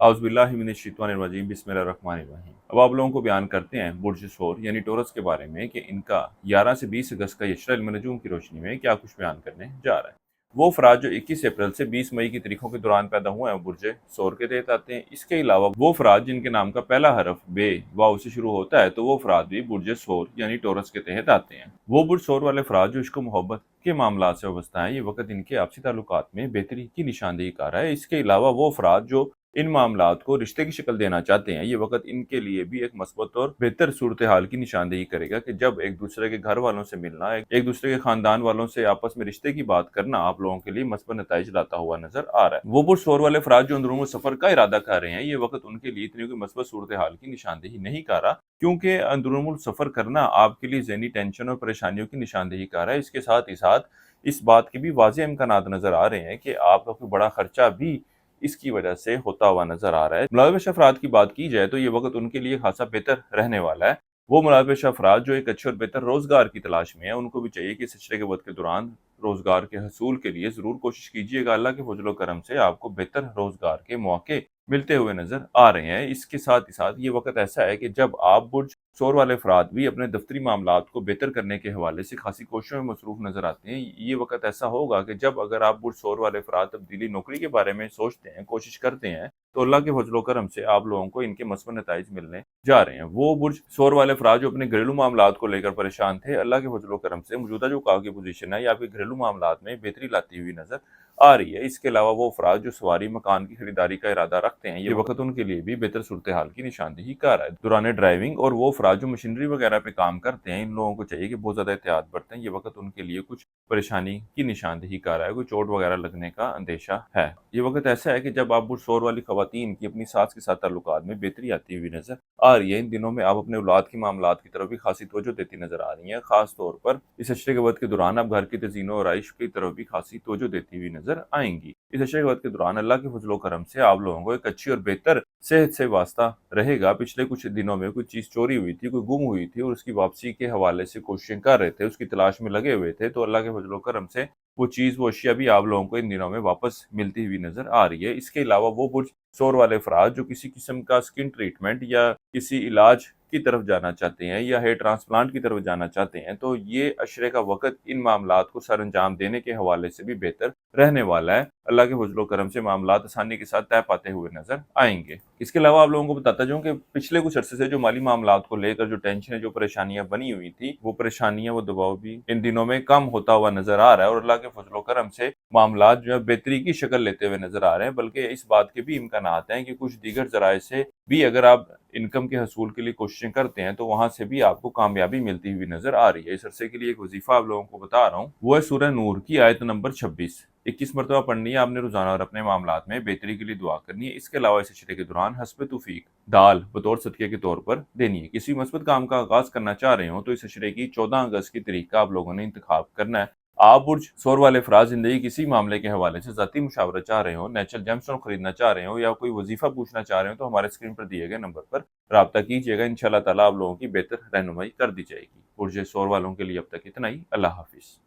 औज़ु बिल्लाहि मिनश्शैतानिर्रजीम बिस्मिल्लाहिर्रहमानिर्रहीम। अब आप लोगों को बयान करते हैं बुर्ज सौर यानी टॉरस के बारे में कि इनका 11 से 20 अगस्त का यशरा इल्म नजूम की रोशनी में क्या कुछ बयान करने जा रहा है। वो अफराद जो 21 अप्रैल से 20 मई की तारीखों के दौरान पैदा हुए हैं बुर्ज सौर के तहत आते हैं। इसके अलावा वो अफराद जिनके नाम का पहला हरफ बे वाव से शुरू होता है तो वो अफराद भी बुर्ज सौर यानी टॉरस के तहत आते हैं। वो बुर्ज सौर वाले अफराद जो इश्क मोहब्बत के मामला से वाबस्ता है, ये वक्त इनके आपसी ताल्लुकात में बेहतरी की निशानदेही कर रहा है। इसके अलावा वो अफराद जो इन मामलात को रिश्ते की शक्ल देना चाहते हैं, ये वक्त इनके लिए भी एक मस्बत और बेहतर सूरत हाल की निशानदेही करेगा कि जब एक दूसरे के घर वालों से मिलना, एक दूसरे के खानदान वालों से आपस में रिश्ते की बात करना आप लोगों के लिए मस्बत नताइज लाता हुआ नजर आ रहा है। वो पुरसौर वाले अफराद जो अंदरूनी सफर का इरादा कर रहे हैं, ये वक्त उनके लिए इतनी कोई मस्बत सूरत हाल की निशानदेही नहीं कर रहा, क्योंकि अंदरूनी सफर करना आपके लिए ज़हनी टेंशन और परेशानियों की निशानदेही कर रहा है। इसके साथ ही साथ इस बात के भी वाज़ेह इम्कानात नजर आ रहे हैं कि आपका कोई बड़ा खर्चा भी इसकी वजह से होता हुआ नजर आ रहा है। मुलाविश अफराद की बात की जाए तो ये वक्त उनके लिए खासा बेहतर रहने वाला है। वो मुलाविश अफराद जो एक अच्छे और बेहतर रोजगार की तलाश में है, उनको भी चाहिए कि इस हिजरे के वक्त के दौरान रोजगार के हसूल के लिए जरूर कोशिश कीजिएगा। अल्लाह के फजल करम से आपको बेहतर रोजगार के मौके मिलते हुए नजर आ रहे हैं। इसके साथ ही साथ ये वक्त ऐसा है कि जब आप बुर्ज शोर वाले अफराद भी अपने दफ्तरी मामलात को बेहतर करने के हवाले से खासी कोशिशों में मसरूफ नजर आते हैं। ये वक्त ऐसा होगा कि जब अगर आप बुर्ज शोर वाले अफराद तब्दीली नौकरी के बारे में सोचते हैं, कोशिश करते हैं, तो अल्लाह के फजल करम से आप लोगों को इनके मस्बत नताइज मिलने जा रहे हैं। वो बुर्ज शोर वाले अफराद जो अपने घरेलू मामलात को लेकर परेशान थे, अल्लाह के फजल करम से मौजूदा जो कागजी पोजीशन है या आपके घरेलू मामलात में बेहतरी लाती हुई नजर आ रही है। इसके अलावा वो अफराद जो सवारी मकान की खरीदारी का इरादा रखते हैं, ये वक्त उनके लिए भी बेहतर सूरत हाल की निशानदेही कर रहा है। दौरान ड्राइविंग और वो अफराद जो मशीनरी वगैरह पे काम करते हैं, इन लोगों को चाहिए कि बहुत ज्यादा एहतियात बरतें। ये वक्त उनके लिए कुछ परेशानी की निशानदेही कर रहा है, कोई चोट वगैरह लगने का अंदेशा है। ये वक्त ऐसा है कि जब आप शोर वाली खवातीन की अपनी सास के साथ ताल्लुकात में बेहतरी आती हुई नजर आ रही है। इन दिनों में आप अपने औलाद की मामलात की तरफ भी खासी तवज्जो देती नजर आ रही है। खास तौर पर इस अशरे के वक्त के दौरान आप घर की तज़ीनो और आइश की तरफ भी खासी तवज्जो देती हुई नजर आएंगी। इस अशरे के वक्त के दौरान अल्लाह के फजलो करम से आप लोगों को एक अच्छी और बेहतर सेहत से वास्ता रहेगा। पिछले कुछ दिनों में कोई चीज चोरी हुई थी, कोई गुम हुई थी और उसकी वापसी के हवाले से कोशिशें कर रहे थे, उसकी तलाश में लगे हुए थे, तो अल्लाह के फजलो करम से वो चीज, वो अशिया भी आप लोगों को इन दिनों में वापस मिलती हुई नजर आ रही है। इसके अलावा वो बुर्ज शोर वाले अफराद जो किसी किस्म का स्किन ट्रीटमेंट या किसी इलाज की तरफ जाना चाहते हैं या हेयर ट्रांसप्लांट की तरफ जाना चाहते हैं, तो ये अशरे का वक्त इन मामलात को सर अंजाम देने के हवाले से भी बेहतर रहने वाला है। अल्लाह के फजलो करम से मामलात आसानी के साथ तय पाते हुए नजर आएंगे। इसके अलावा आप लोगों को बताता जाऊं कि पिछले कुछ अरसे से जो माली मामलात को लेकर जो टेंशन है, जो परेशानियां बनी हुई थी, वो परेशानियां, वो दबाव भी इन दिनों में कम होता हुआ नजर आ रहा है और अल्लाह के फजलो करम से मामलात जो है बेहतरी की शक्ल लेते हुए नजर आ रहे हैं। बल्कि इस बात के भी इम्कान हैं कि कुछ दीगर जराए से भी अगर आप इनकम के हसूल के लिए कोशिशें करते हैं, तो वहां से भी आपको कामयाबी मिलती हुई नजर आ रही है। इस अरसे के लिए एक वजीफा आप लोगों को बता रहा हूँ, वो है सूरह नूर की आयत नंबर 26। 21 मरतबा पढ़नी है आपने रोजाना और अपने मामलात में बेहतरी के लिए दुआ करनी है। इसके अलावा इस अशरे के दौरान हस्ब तौफीक दाल बतौर सदके के तौर पर देनी है। किसी मस्बत काम का आगाज करना चाह रहे हो तो इस अशरे की 14 अगस्त की तारीख का आप लोगों ने इंतखाब करना है। आप बुर्ज सौर वाले अफराद जिंदगी किसी मामले के हवाले से ज़ाती मुशावरा चाह रहे हो, नेचुरल जेमस्टोन खरीदना चाह रहे हो या कोई वजीफा पूछना चाह रहे हो, तो हमारे स्क्रीन पर दिए गए नंबर पर राब्ता कीजिएगा। इंशाअल्लाह ताला आप लोगों की बेहतर रहनुमाई कर दी जाएगी। बुर्ज सौर वालों के लिए अब तक इतना ही। अल्लाह हाफिज।